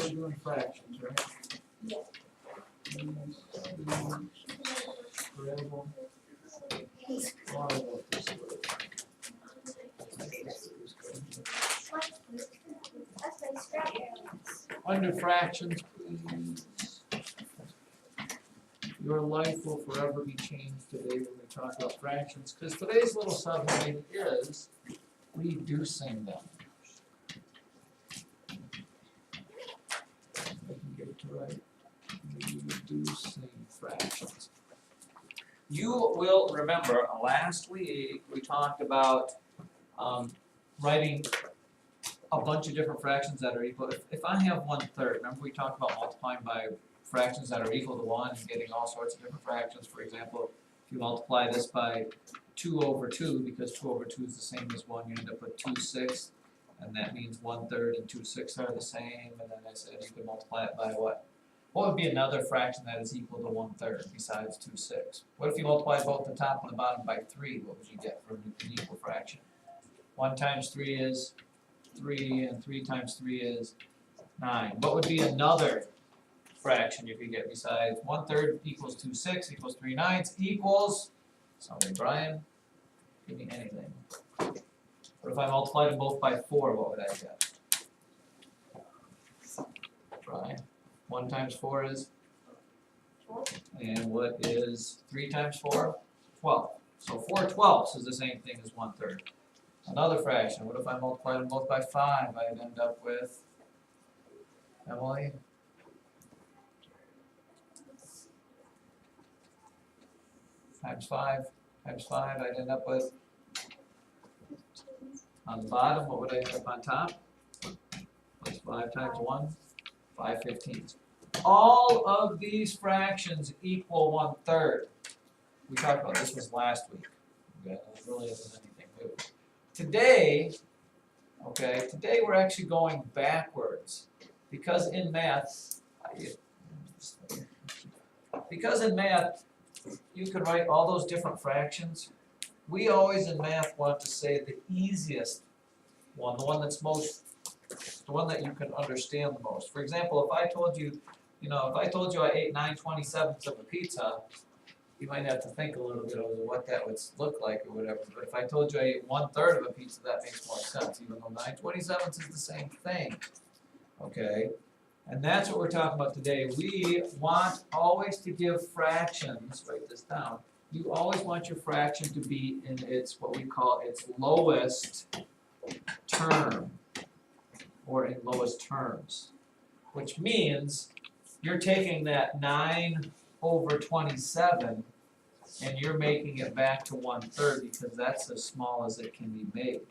we're doing fractions, right? Yes. Variable. Oh, I love this word. Under fractions, please. Your life will forever be changed today when we talk about fractions, because today's little subheading is reducing them. I can get it to right. Reducing fractions. You will remember last week we talked about writing a bunch of different fractions that are equal. If I have 1/3, remember we talked about multiplying by fractions that are equal to 1 and getting all sorts of different fractions. For example, if you multiply this by 2/2, because 2/2 is the same as 1, you end up with 2/6, and that means 1/3 and 2/6 are the same. And then I said you can multiply it by what? What would be another fraction that is equal to 1/3 besides 2/6? What if you multiply both the top and the bottom by 3? What would you get for an equal fraction? 1 times 3 is 3, and 3 times 3 is 9. What would be another fraction you could get besides 1/3 equals 2/6 equals 3/9 equals, somebody, Brian, give me anything. What if I multiplied them both by 4, what would I get? Brian, 1 times 4 is? And what is 3 times 4? 12. So 4/12 is the same thing as 1/3. Another fraction, what if I multiplied them both by 5? I'd end up with, Emily? Times 5, I'd end up with, on the bottom, what would I end up on top? What's 5 times 1? 5/15. All of these fractions equal 1/3. We talked about this was last week. Okay, that really isn't anything new. Today we're actually going backwards, because in math, you can write all those different fractions. We always in math want to say the easiest one, the one that's most, the one that you can understand the most. For example, if I told you, I ate 9/27 of a pizza, you might have to think a little bit over what that would look like or whatever. But if I told you I ate 1/3 of a pizza, that makes more sense, even though 9/27 is the same thing. Okay? And that's what we're talking about today. We want always to give fractions, write this down, you always want your fraction to be in its, what we call its lowest term, or in lowest terms, which means you're taking that 9/27 and you're making it back to 1/3 because that's as small as it can be made.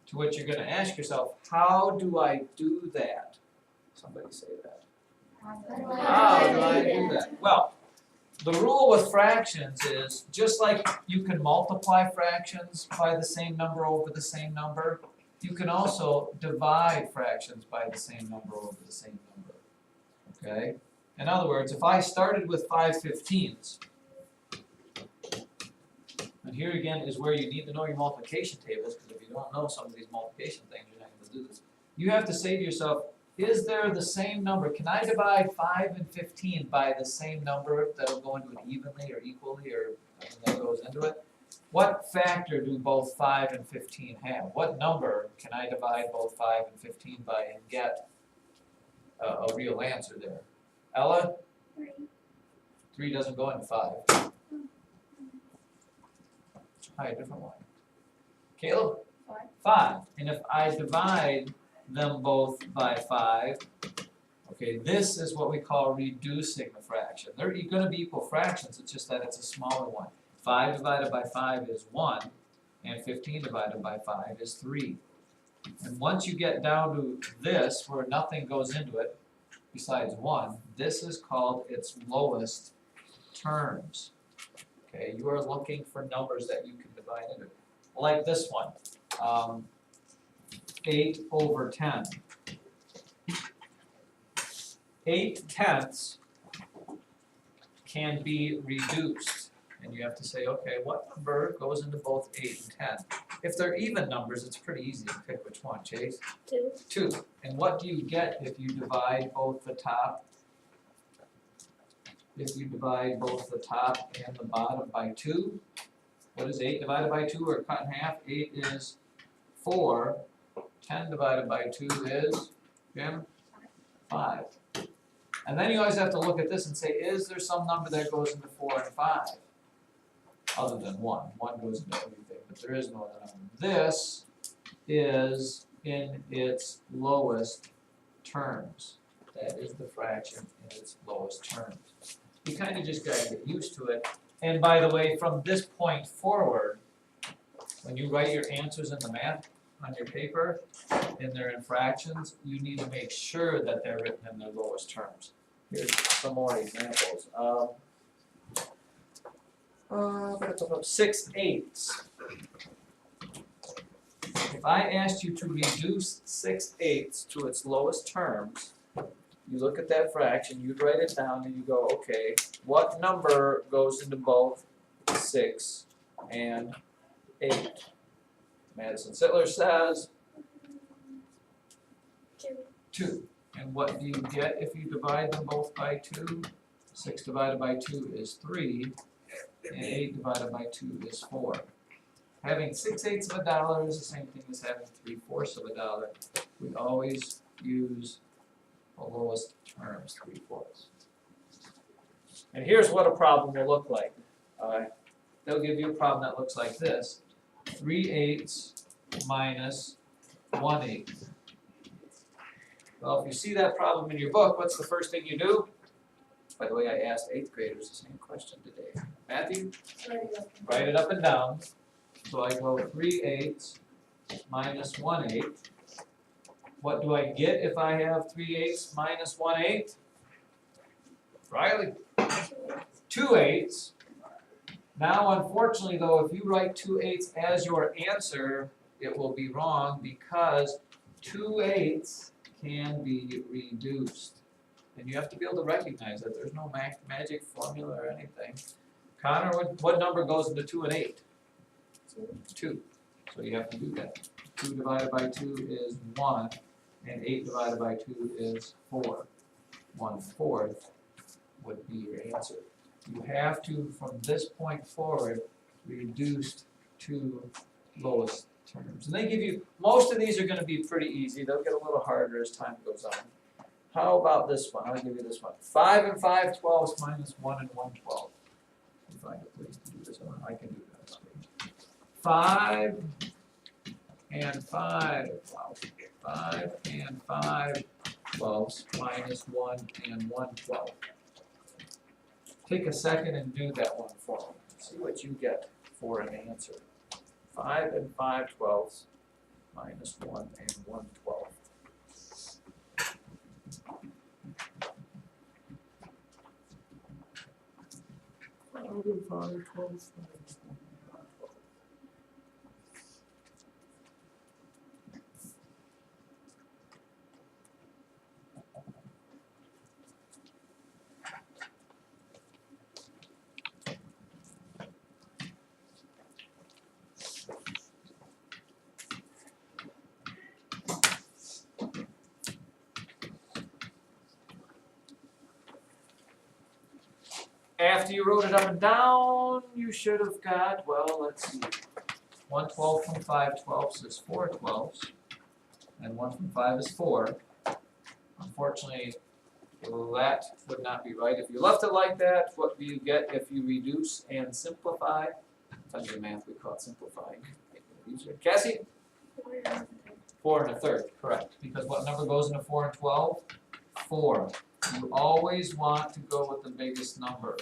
To which you're going to ask yourself, how do I do that? Somebody say that. How do I do that? Well, the rule with fractions is, just like you can multiply fractions by the same number over the same number, you can also divide fractions by the same number over the same number. Okay? In other words, if I started with 5/15ths, and here again is where you need to know your multiplication tables, because if you don't know some of these multiplication things, you're not going to do this. You have to say to yourself, is there the same number? Can I divide 5 and 15 by the same number that'll go into it evenly or equally, or that goes into it? What factor do both 5 and 15 have? What number can I divide both 5 and 15 by and get a real answer there? Ella? 3. 3 doesn't go into 5. Try a different one. Caleb? 5. And if I divide them both by 5, okay, this is what we call reducing the fraction. They're going to be equal fractions, it's just that it's a smaller one. 5 divided by 5 is 1, and 15 divided by 5 is 3. And once you get down to this, where nothing goes into it besides 1, this is called its lowest terms. Okay, you are looking for numbers that you can divide into. Like this one, 8/10. 8/10 can be reduced. And you have to say, okay, what number goes into both 8 and 10? If they're even numbers, it's pretty easy to pick which one, Chase. 2. 2. And what do you get if you divide both the top? If you divide both the top and the bottom by 2? What is 8 divided by 2 or cut in half? 8 is 4. 10 divided by 2 is, Jim? 5. And then you always have to look at this and say, is there some number that goes into 4 and 5? Other than 1. 1 goes into everything, but there is no other number. This is in its lowest terms. That is the fraction in its lowest terms. You kind of just got to get used to it. And by the way, from this point forward, when you write your answers in the math on your paper, and they're in fractions, you need to make sure that they're written in their lowest terms. Here's some more examples. 6/8. If I asked you to reduce 6/8 to its lowest terms, you look at that fraction, you'd write it down and you go, okay, what number goes into both 6 and 8? Madison Sittler says 2. And what do you get if you divide them both by 2? 6 divided by 2 is 3, and 8 divided by 2 is 4. Having 6/8 of a dollar is the same thing as having 3/4 of a dollar. We always use the lowest terms, 3/4. And here's what a problem will look like. They'll give you a problem that looks like this. 3/8 minus 1/8. Well, if you see that problem in your book, what's the first thing you do? By the way, I asked 8th graders the same question today. Matthew? Write it up and down. So I go 3/8 minus 1/8. What do I get if I have 3/8 minus 1/8? Riley? 2/8. Now, unfortunately, though, if you write 2/8 as your answer, it will be wrong because 2/8 can be reduced. And you have to be able to recognize that there's no magic formula or anything. Connor, what number goes into 2 and 8? 2. So you have to do that. 2 divided by 2 is 1, and 8 divided by 2 is 4. 1/4 would be your answer. You have to, from this point forward, reduce to lowest terms. And they give you, most of these are going to be pretty easy. They'll get a little harder as time goes on. How about this one? I'll give you this one. 5 and 5/12 minus 1 and 1/12. Find a place to do this one. I can do that. 5 and 5/12. 5 and 5/12 minus 1 and 1/12. Take a second and do that one for me. See what you get for an answer. 5 and 5/12 minus 1 and 1/12. After you wrote it up and down, you should have got, well, let's see, 1/12 from 5/12 is 4/12, and 1 from 5 is 4. Unfortunately, that would not be right. If you left it like that, what do you get if you reduce and simplify? I'll tell you the math, we call it simplifying. Cassie? 4 1/3, correct. Because what number goes into 4 and 12? 4. You always want to go with the biggest number.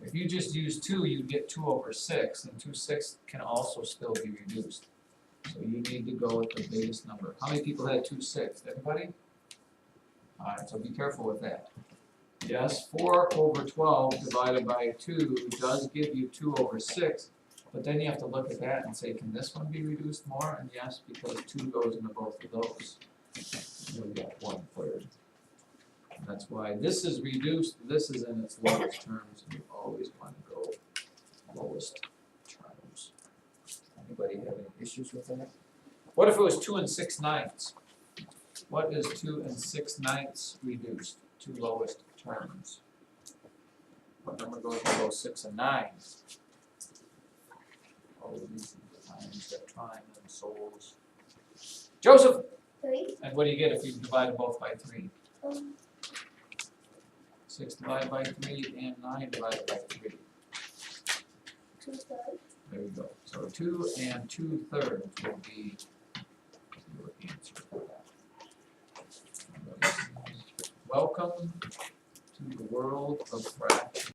If you just use 2, you get 2/6, and 2/6 can also still be reduced. So you need to go with the biggest number. How many people had 2/6? Everybody? Alright, so be careful with that. Yes, 4/12 divided by 2 does give you 2/6, but then you have to look at that and say, can this one be reduced more? And yes, because 2 goes into both of those. So we got 1/3. That's why this is reduced, this is in its lowest terms, and you always want to go issues with that? What if it was 2 6/9? What is 2 6/9 reduced? Two lowest terms. What number goes below 6 and 9? Oh, these times that trine and souls. Joseph! 3. And what do you get if you divide them both by 3? 6 divided by 3 and 9 divided by 3. 2/3. There you go. So 2 2/3 will be your answer for that. Welcome to the world of fractions.